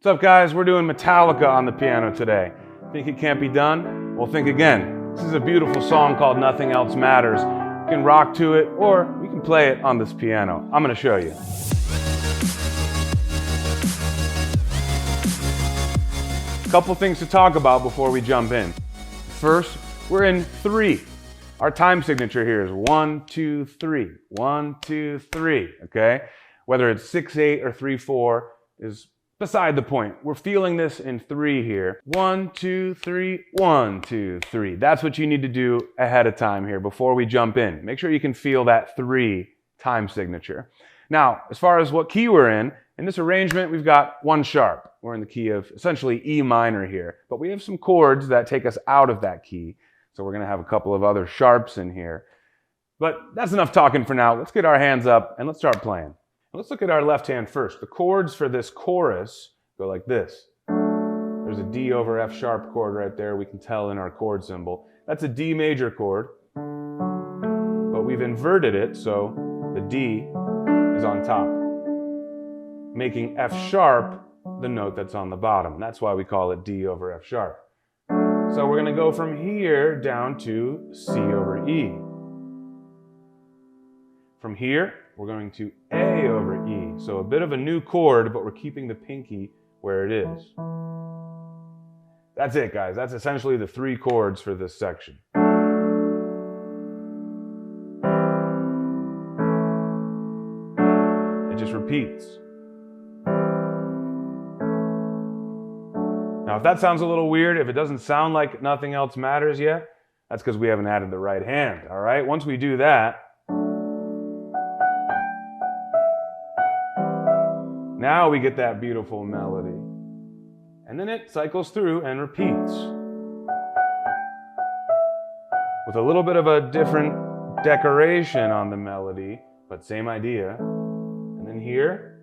What's up, guys? We're doing Metallica on the piano today. Think it can't be done? Well, think again. This is a beautiful song called Nothing Else Matters. You can rock to it, or we can play it on this piano. I'm going to show you. A couple things to talk about before we jump in. First, we're in 3. Our time signature here is 1, 2, 3. 1, 2, 3, okay? Whether it's 6/8 or 3/4 is beside the point. We're feeling this in 3 here. 1, 2, 3, 1, 2, 3. That's what you need to do ahead of time here before we jump in. Make sure you can feel that 3 time signature. Now, as far as what key we're in this arrangement, we've got 1 sharp. We're in the key of essentially E minor here, but we have some chords that take us out of that key. So we're gonna have a couple of other sharps in here. But that's enough talking for now. Let's get our hands up and let's start playing. Let's look at our left hand first. The chords for this chorus go like this. There's a D over F sharp chord right there. We can tell in our chord symbol. That's a D major chord, but we've inverted it so the D is on top, making F sharp the note that's on the bottom. That's why we call it D over F sharp. So we're going to go from here down to C over E. From here, we're going to A over E. So a bit of a new chord, but we're keeping the pinky where it is. That's it, guys. That's essentially the 3 chords for this section. It just repeats. Now, if that sounds a little weird, if it doesn't sound like Nothing Else Matters yet, that's because we haven't added the right hand, all right? Once we do that, now we get that beautiful melody. And then it cycles through and repeats with a little bit of a different decoration on the melody, but same idea. And then here,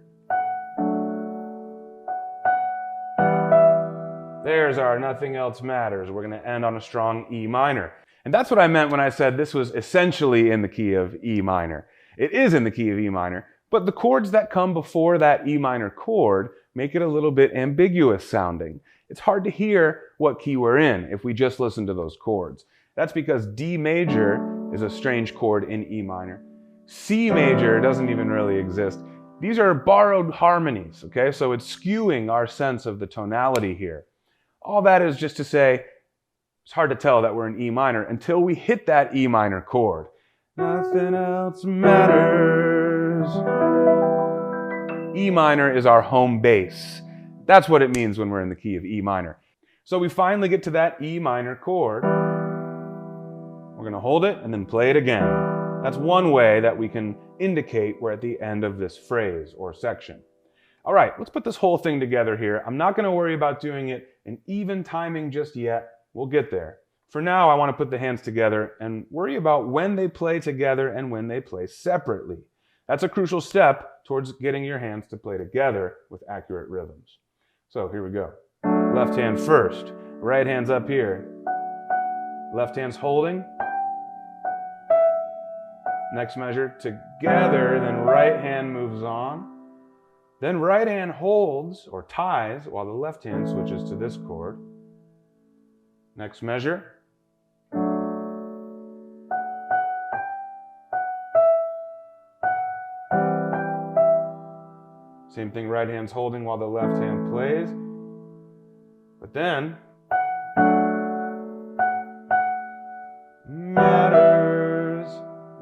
there's our Nothing Else Matters. We're going to end on a strong E minor. And that's what I meant when I said this was essentially in the key of E minor. It is in the key of E minor. But the chords that come before that E minor chord make it a little bit ambiguous sounding. It's hard to hear what key we're in if we just listen to those chords. That's because D major is a strange chord in E minor. C major doesn't even really exist. These are borrowed harmonies, okay? So it's skewing our sense of the tonality here. All that is just to say, it's hard to tell that we're in E minor until we hit that E minor chord. Nothing else matters. E minor is our home base. That's what it means when we're in the key of E minor. So we finally get to that E minor chord. We're going to hold it and then play it again. That's one way that we can indicate we're at the end of this phrase or section. All right, let's put this whole thing together here. I'm not going to worry about doing it in even timing just yet. We'll get there. For now, I want to put the hands together and worry about when they play together and when they play separately. That's a crucial step towards getting your hands to play together with accurate rhythms. So here we go. Left hand first. Right hand's up here. Left hand's holding. Next measure together, then right hand moves on. Then right hand holds or ties while the left hand switches to this chord. Next measure. Same thing, right hand's holding while the left hand plays. But then, matters.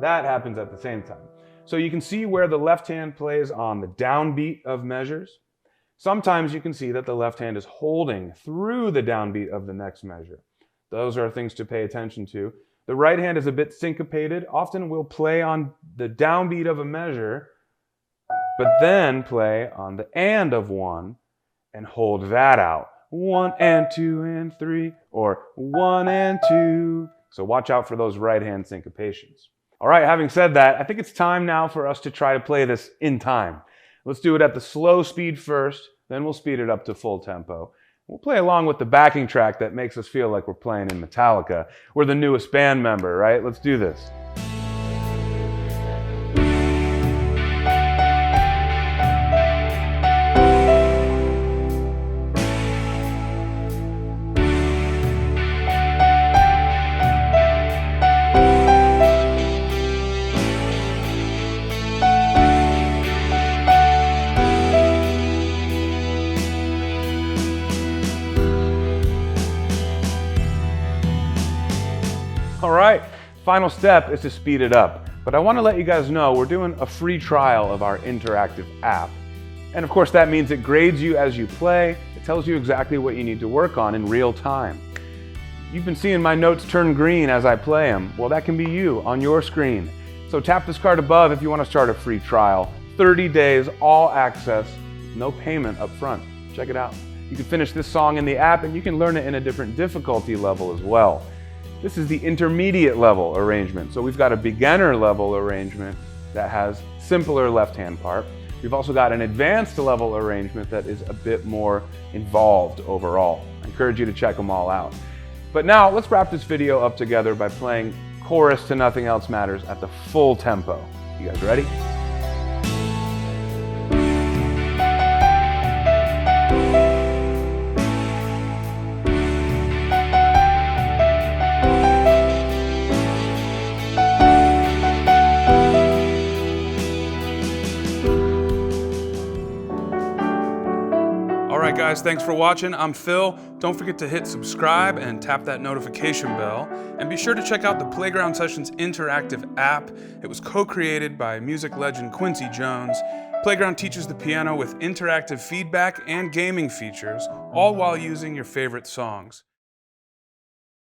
That happens at the same time. So you can see where the left hand plays on the downbeat of measures. Sometimes you can see that the left hand is holding through the downbeat of the next measure. Those are things to pay attention to. The right hand is a bit syncopated. Often we'll play on the downbeat of a measure, but then play on the and of one and hold that out. 1 and 2 and 3, or 1 and 2. So watch out for those right hand syncopations. All right, having said that, I think it's time now for us to try to play this in time. Let's do it at the slow speed first, then we'll speed it up to full tempo. We'll play along with the backing track that makes us feel like we're playing in Metallica. We're the newest band member, right? Let's do this. right, final step is to speed it up. But I want to let you guys know we're doing a free trial of our interactive app. And of course that means it grades you as you play. It tells you exactly what you need to work on in real time. You've been seeing my notes turn green as I play them. Well, that can be you on your screen. So tap this card above if you want to start a free trial. 30 days, all access, no payment up front. Check it out. You can finish this song in the app and you can learn it in a different difficulty level as well. This is the intermediate level arrangement. So we've got a beginner level arrangement that has simpler left-hand part. We've also got an advanced level arrangement that is a bit more involved overall. I encourage you to check them all out. But now let's wrap this video up together by playing Chorus to Nothing Else Matters at the full tempo. You guys ready? Alright guys, thanks for watching. I'm Phil. Don't forget to hit subscribe and tap that notification bell. And be sure to check out the Playground Sessions interactive app. It was co-created by music legend Quincy Jones. Playground teaches the piano with interactive feedback and gaming features, all while using your favorite songs.